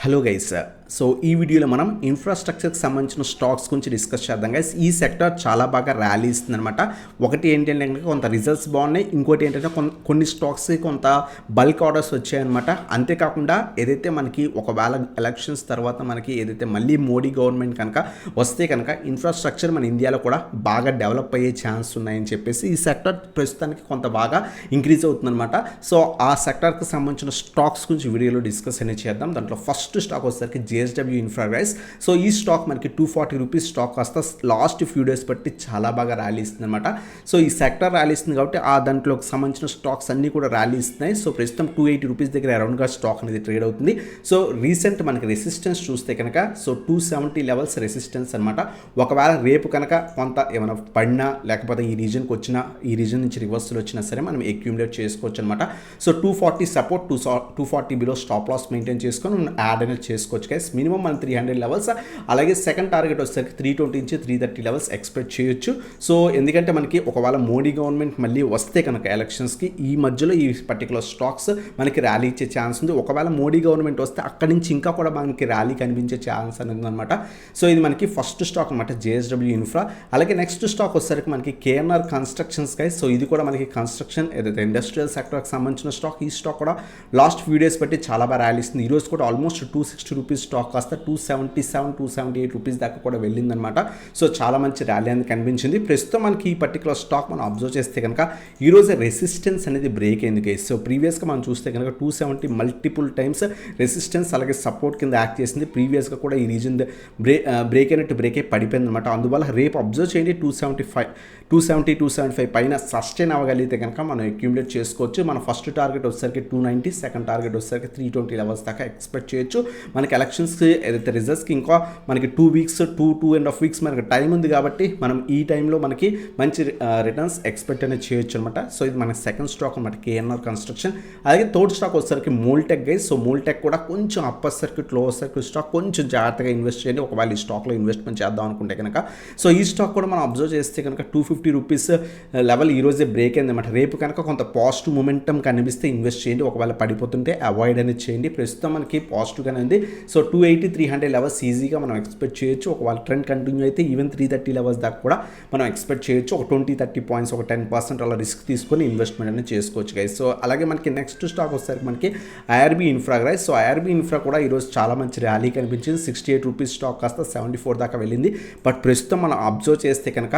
Hello guys. So ఈ వీడియోలో మనం ఇన్ఫ్రాస్ట్రక్చర్కి సంబంధించిన స్టాక్స్ గురించి డిస్కస్ చేద్దాం గైస్. ఈ సెక్టర్ చాలా బాగా ర్యాలీ ఇస్తుంది అనమాట. ఒకటి ఏంటంటే కనుక కొంత రిజల్ట్స్ బాగున్నాయి, ఇంకోటి ఏంటంటే కొన్ని స్టాక్స్కి కొంత బల్క్ ఆర్డర్స్ వచ్చాయన్నమాట. అంతేకాకుండా ఏదైతే మనకి ఒకవేళ ఎలక్షన్స్ తర్వాత మనకి ఏదైతే మళ్ళీ మోడీ గవర్నమెంట్ కనుక వస్తే కనుక ఇన్ఫ్రాస్ట్రక్చర్ మన ఇండియాలో కూడా బాగా డెవలప్ అయ్యే ఛాన్స్ ఉన్నాయని చెప్పేసి ఈ సెక్టర్ ప్రస్తుతానికి కొంత బాగా ఇంక్రీజ్ అవుతుందన్నమాట. సో ఆ సెక్టర్కి సంబంధించిన స్టాక్స్ గురించి వీడియోలో డిస్కస్ అనేది చేద్దాం. దాంట్లో ఫస్ట్ స్టాక్ వచ్చేసరికి JSW Infra గైస్. సో ఈ స్టాక్ మనకి 240 రూపీస్ స్టాక్ కాస్త లాస్ట్ ఫ్యూ డేస్ బట్టి చాలా బాగా ర్యాలీ ఇస్తుంది అనమాట. సో ఈ సెక్టర్ ర్యాలీ ఇస్తుంది కాబట్టి ఆ దాంట్లోకి సంబంధించిన స్టాక్స్ అన్నీ కూడా ర్యాలీ ఇస్తున్నాయి. సో ప్రస్తుతం 280 రూపీస్ దగ్గర అరౌండ్గా స్టాక్ అనేది ట్రేడ్ అవుతుంది. సో రీసెంట్ మనకి రెసిస్టెన్స్ చూస్తే కనుక సో 270 లెవెల్స్ రెసిస్టెన్స్ అనమాట. ఒకవేళ రేపు కనుక కొంత ఏమైనా పడినా లేకపోతే ఈ రీజన్కి వచ్చినా ఈ రీజన్ నుంచి రివర్సల్ వచ్చినా సరే మనం అక్యూములేట్ చేసుకోవచ్చు అనమాట. So 240 support 240 below stop loss maintain చేసుకొని మనం యాడ్ అనేది చేసుకోవచ్చు గైస్. మినిమం మనం 300 లెవెల్స్, అలాగే సెకండ్ టార్గెట్ వచ్చేసరికి 320 నుంచి 330 లెవెల్స్ ఎక్స్పెక్ట్ చేయొచ్చు. సో ఎందుకంటే మనకి ఒకవేళ మోడీ గవర్నమెంట్ మళ్ళీ వస్తే కనుక ఎలక్షన్స్కి ఈ మధ్యలో ఈ పర్టికులర్ స్టాక్స్ మనకి ర్యాలీ ఇచ్చే ఛాన్స్ ఉంది. ఒకవేళ మోడీ గవర్నమెంట్ వస్తే అక్కడి నుంచి ఇంకా కూడా మనకి ర్యాలీ కనిపించే ఛాన్స్ అనేది అనమాట. సో ఇది మనకి ఫస్ట్ స్టాక్ అనమాట, JSW Infra. అలాగే నెక్స్ట్ స్టాక్ వచ్చేసరికి మనకి KNR కన్స్ట్రక్షన్స్ గైస్. సో ఇది కూడా మనకి కన్స్ట్రక్షన్ ఏదైతే ఇండస్ట్రియల్ సెక్టర్కి సంబంధించిన స్టాక్. ఈ స్టాక్ కూడా లాస్ట్ ఫ్యూ డేస్ బట్టి చాలా బాగా ర్యాలీ ఇస్తుంది. ఈరోజు కూడా ఆల్మోస్ట్ 260 రూపీస్ స్టాక్ కాస్త 277 278 రూపీస్ దాకా కూడా వెళ్ళిందనమాట. సో చాలా మంచి ర్యాలీ అనేది కనిపించింది. ప్రస్తుతం మనకి ఈ పర్టికులర్ స్టాక్ మనం అబ్జర్వ్ చేస్తే కనుక ఈరోజు రెసిస్టెన్స్ అనేది బ్రేక్ అయింది గైస్. సో ప్రీవియస్గా మనం చూస్తే కనుక 270 మల్టిపుల్ టైమ్స్ రెసిస్టెన్స్ అలాగే సపోర్ట్ కింద యాక్ట్ చేసింది. ప్రీవియస్గా కూడా ఈ రీజన్ బ్రేక్ అయినట్టు బ్రేక్ అయి పడిపోయింది అనమాట. అందువల్ల రేపు అబ్జర్వ్ చేయండి 275 పైన సస్టైన్ అవ్వగలిగితే కనుక మనం అక్యూములేట్ చేసుకోవచ్చు. మన ఫస్ట్ టార్గెట్ వచ్చేసరికి 290, సెకండ్ టార్గెట్ వచ్చేసరికి 320 లెవెల్స్ దాకా ఎక్స్పెక్ట్ చేయొచ్చు. మనకి ఎలక్షన్స్కి ఏదైతే రిజల్ట్స్కి ఇంకా మనకి 2.5 వీక్స్ మనకి టైం ఉంది కాబట్టి మనం ఈ టైంలో మనకి మంచి రిటర్న్స్ ఎక్స్పెక్ట్ అనేది చేయొచ్చు అనమాట. సో ఇది మన సెకండ్ స్టాక్ అనమాట, KNR కన్స్ట్రక్షన్. అలాగే థర్డ్ స్టాక్ వచ్చేసరికి మోల్టెక్ గైస్. సో మోల్టెక్ కూడా కొంచెం upper circuit lower circuit stock, కొంచెం జాగ్రత్తగా ఇన్వెస్ట్ చేయండి ఒకవేళ ఈ స్టాక్లో ఇన్వెస్ట్మెంట్ చేద్దాం అనుకుంటే కనుక. సో ఈ స్టాక్ కూడా మనం అబ్జర్వ్ చేస్తే కనుక 250 రూపీస్ లెవెల్ ఈరోజే బ్రేక్ అయింది అనమాట. రేపు కనుక కొంత పాజిటివ్ మూమెంటం కనిపిస్తే ఇన్వెస్ట్ చేయండి, ఒకవేళ పడిపోతుంటే అవాయిడ్ అనేది చేయండి. ప్రస్తుతం మనకి పాజిటివ్గానే ఉంది. సో 280 300 లెవెల్స్ ఈజీగా మనం ఎక్స్పెక్ట్ చేయొచ్చు. ఒకవేళ ట్రెండ్ కంటిన్యూ అయితే ఈవెన్ 330 లెవెల్స్ దాకా కూడా మనం ఎక్స్పెక్ట్ చేయొచ్చు. ఒక 20-30 పాయింట్స్, ఒక 10% అలా రిస్క్ తీసుకొని ఇన్వెస్ట్మెంట్ అనేది చేసుకోవచ్చు గైస్. సో అలాగే మనకి నెక్స్ట్ స్టాక్ వచ్చేసరికి మనకి IRB Infra guys. So IRB Infra కూడా ఈరోజు చాలా మంచి ర్యాలీ కనిపించింది. 68 రూపీస్ స్టాక్ కాస్త 74 దాకా వెళ్ళింది. బట్ ప్రస్తుతం మనం అబ్జర్వ్ చేస్తే కనుక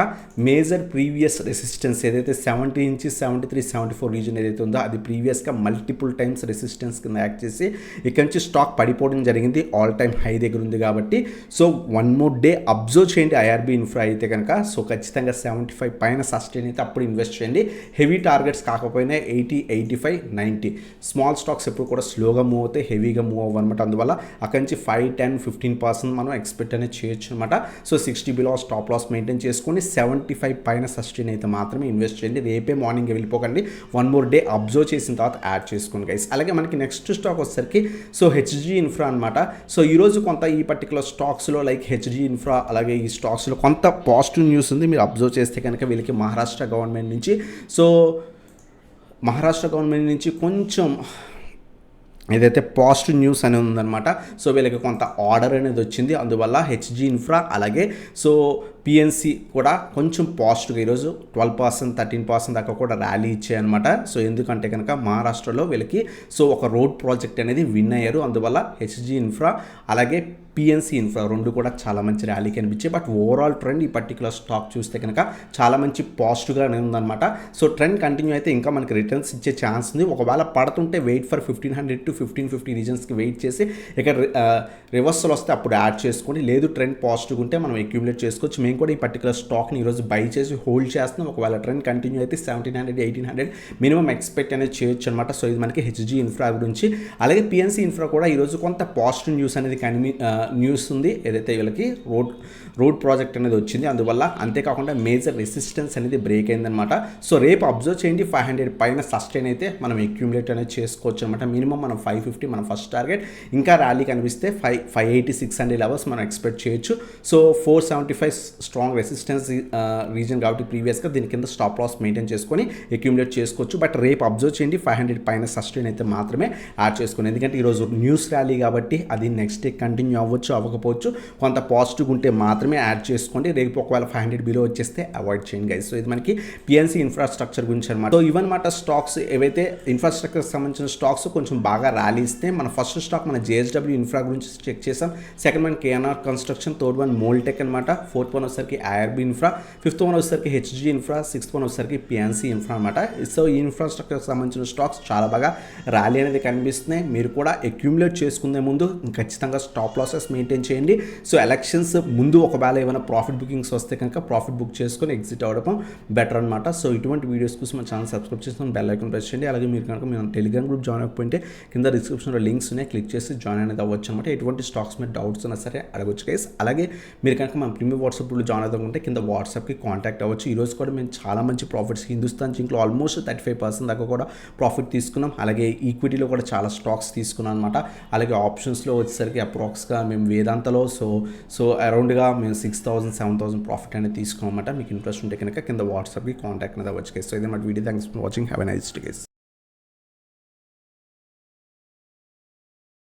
మేజర్ ప్రీవియస్ రెసిస్టెన్స్ ఏదైతే 70 నుంచి 73 74 రీజన్ ఏదైతే ఉందో అది ప్రీవియస్గా మల్టిపుల్ టైమ్స్ రెసిస్టెన్స్ కింద యాక్ట్ చేసి ఇక్కడ నుంచి స్టాక్ పడిపోవడం జరిగింది. ఆల్ టైమ్ హై దగ్గర ఉంది కాబట్టి so one more day observe చేయండి IRB Infra అయితే కనుక. సో ఖచ్చితంగా 75 పైన సస్టైన్ అయితే అప్పుడు ఇన్వెస్ట్ చేయండి. హెవీ టార్గెట్స్ కాకపోయినా 80 85 90. స్మాల్ స్టాక్స్ ఎప్పుడు కూడా స్లోగా మూవ్ అవుతాయి, హెవీగా మూవ్ అవ్వనమాట. అందువల్ల అక్కడి నుంచి 5-10-15% మనం ఎక్స్పెక్ట్ అనేది చేయొచ్చు అనమాట. So 60 below stop loss maintain చేసుకొని 75 పైన సస్టైన్ అయితే మాత్రమే ఇన్వెస్ట్ చేయండి. రేపే మార్నింగ్ వెళ్ళిపోకండి, వన్ మోర్ డే అబ్జర్వ్ చేసిన తర్వాత యాడ్ చేసుకోండి గైస్. అలాగే మనకి నెక్స్ట్ స్టాక్ వచ్చేసరికి సో HG Infra అనమాట. సో ఈరోజు కొంత ఈ పర్టికులర్ స్టాక్స్లో లైక్ HG Infra అలాగే ఈ స్టాక్స్లో కొంత పాజిటివ్ న్యూస్ ఉంది. మీరు అబ్జర్వ్ చేస్తే కనుక వీళ్ళకి మహారాష్ట్ర గవర్నమెంట్ నుంచి కొంచెం ఏదైతే పాజిటివ్ న్యూస్ అనేది ఉందన్నమాట. సో వీళ్ళకి కొంత ఆర్డర్ అనేది వచ్చింది. అందువల్ల HG Infra అలాగే సో PNC కూడా కొంచెం పాజిటివ్గా ఈరోజు 12% 13% దాకా కూడా ర్యాలీ ఇచ్చాయన్నమాట. సో ఎందుకంటే కనుక మహారాష్ట్రలో వీళ్ళకి సో ఒక రోడ్ ప్రాజెక్ట్ అనేది విన్ అయ్యారు. అందువల్ల HG Infra అలాగే PNC Infra రెండు కూడా చాలా మంచి ర్యాలీ కనిపించాయి. బట్ ఓవరాల్ ట్రెండ్ ఈ పర్టికులర్ స్టాక్ చూస్తే కనుక చాలా మంచి పాజిటివ్గానే ఉందన్నమాట. సో ట్రెండ్ కంటిన్యూ అయితే ఇంకా మనకి రిటర్న్స్ ఇచ్చే ఛాన్స్ ఉంది. ఒకవేళ పడుతుంటే వెయిట్ ఫర్ 1500 to 1550 రీజన్స్కి వెయిట్ చేసి ఇక రివర్సల్ వస్తే అప్పుడు యాడ్ చేసుకోండి. లేదు ట్రెండ్ పాజిటివ్ ఉంటే మనం అక్యూములేట్ చేసుకోవచ్చు. మేము కూడా ఈ పర్టికులర్ స్టాక్ని ఈరోజు బై చేసి హోల్డ్ చేస్తున్నాం. ఒకవేళ ట్రెండ్ కంటిన్యూ అయితే 1700 1800 మినిమం ఎక్స్పెక్ట్ అనేది చేయొచ్చు అనమాట. సో ఇది మనకి HG Infra గురించి. అలాగే PNC Infra కూడా ఈరోజు కొంత పాజిటివ్ న్యూస్ అనేది న్యూస్ ఉంది. ఏదైతే వీళ్ళకి రోడ్ ప్రాజెక్ట్ అనేది వచ్చింది. అందువల్ల అంతేకాకుండా మేజర్ రెసిస్టెన్స్ అనేది బ్రేక్ అయిందనమాట. సో రేపు అబ్జర్వ్ చేయండి 500 పైన సస్టైన్ అయితే మనం అక్యూములేట్ అనేది చేసుకోవచ్చు అనమాట. మినిమం మనం 550 మన ఫస్ట్ టార్గెట్. ఇంకా ర్యాలీ కనిపిస్తే 580 600 లెవెల్స్ మనం ఎక్స్పెక్ట్ చేయొచ్చు. సో 475 స్ట్రాంగ్ రెసిస్టెన్స్ రీజన్ కాబట్టి ప్రీవియస్గా దీని కింద స్టాప్ లాస్ మెయింటైన్ చేసుకొని అక్యూములేట్ చేసుకోవచ్చు. బట్ రేపు అబ్జర్వ్ చేయండి 500 పైన సస్టైన్ అయితే మాత్రమే యాడ్ చేసుకోండి. ఎందుకంటే ఈరోజు న్యూస్ ర్యాలీ కాబట్టి అది నెక్స్ట్ డే కంటిన్యూ అవ్వచ్చు అవ్వకపోవచ్చు. కొంత పాజిటివ్ ఉంటే మాత్రమే యాడ్ చేసుకోండి. రేపు ఒకవేళ 500 బిలో వచ్చేస్తే అవాయిడ్ చేయండి గైస్. సో ఇది మనకి పిఎన్సీ ఇన్ఫ్రాస్ట్రక్చర్ గురించి అనమాట. సో ఇవన్నమాట స్టాక్స్ ఏవైతే ఇన్ఫ్రాస్ట్రక్చర్ సంబంధించిన స్టాక్స్ కొంచెం బాగా ర్యాలీ ఇస్తే మన ఫస్ట్ స్టాక్ మన జేఎస్డబ్ల్యూ ఇన్ఫ్రా గురించి చెక్ చేసాం. Second one KNR construction, third one Moldtek అనమాట, ఫోర్త్ వన్ వచ్చేసరికి ఐఆర్బీ ఇన్ఫ్రా, ఫిఫ్త్ వన్ వచ్చేసరికి హెచ్జీ ఇన్ఫ్రా, సిక్స్త్ వన్ వచ్చేసరికి పిఎన్సీ ఇన్ఫ్రా అనమాట. సో ఈ ఇన్ఫ్రాస్ట్రక్చర్ సంబంధించిన స్టాక్స్ చాలా బాగా ర్యాలీ అనేది కనిపిస్తున్నాయి. మీరు కూడా అక్యూములేట్ చేసుకునే ముందు ఖచ్చితంగా స్టాప్ లాసెస్ మెయింటైన్ చేయండి. సో ఎలక్షన్స్ ముందు ఒకవేళ ఏమైనా ప్రాఫిట్ బుకింగ్స్ వస్తే కనుక ప్రాఫిట్ బుక్ చేసుకొని ఎగ్జిట్ అవ్వడం బెటర్ అనమాట. సో ఇటువంటి వీడియోస్ కోసం మన ఛానల్ సబ్స్క్రైబ్ చేసుకొని బెల్ ఐకాన్ ప్రెస్ చేయండి. అలాగే మీరు కనుక మీరు టెలిగ్రామ్ గ్రూప్ జాయిన్ అయిపోయింటే కింద డిస్క్రిప్షన్లో లింక్స్ ఉన్నాయి, క్లిక్ చేసి జాయిన్ అనేది అవ్వచ్చు అనమాట. ఎటువంటి స్టాక్స్ మీద డౌట్స్ ఉన్నా సరే అడగొచ్చు గైస్. అలాగే మీరు కనుక మన ప్రీమియం వాట్సాప్ గ్రూప్లో జాయిన్ అవుతుంటే కింద వాట్సాప్కి కాంటాక్ట్ అవ్వచ్చు. ఈరోజు కూడా మేము చాలా మంచి ప్రాఫిట్స్ హిందుస్థాన్ జింక్లో ఆల్మోస్ట్ 35% దాకా కూడా ప్రాఫిట్ తీసుకున్నాం. అలాగే ఈక్విటీలో కూడా చాలా స్టాక్స్ తీసుకున్నాం అనమాట. అలాగే ఆప్షన్స్లో వచ్చేసరికి అప్రాక్స్గా మేము వేదాంతలో సో అరౌండ్గా మేము 6,000-7,000 ప్రాఫిట్ అనేది తీసుకున్నాం అనమాట. మీకు ఇంట్రెస్ట్ ఉంటే కనుక కింద వాట్సాప్కి కాంటాక్ట్ అనేది అవ్వచ్చు గైస్. సో ఇది మాట video. Thanks for watching. Have a nice day guys.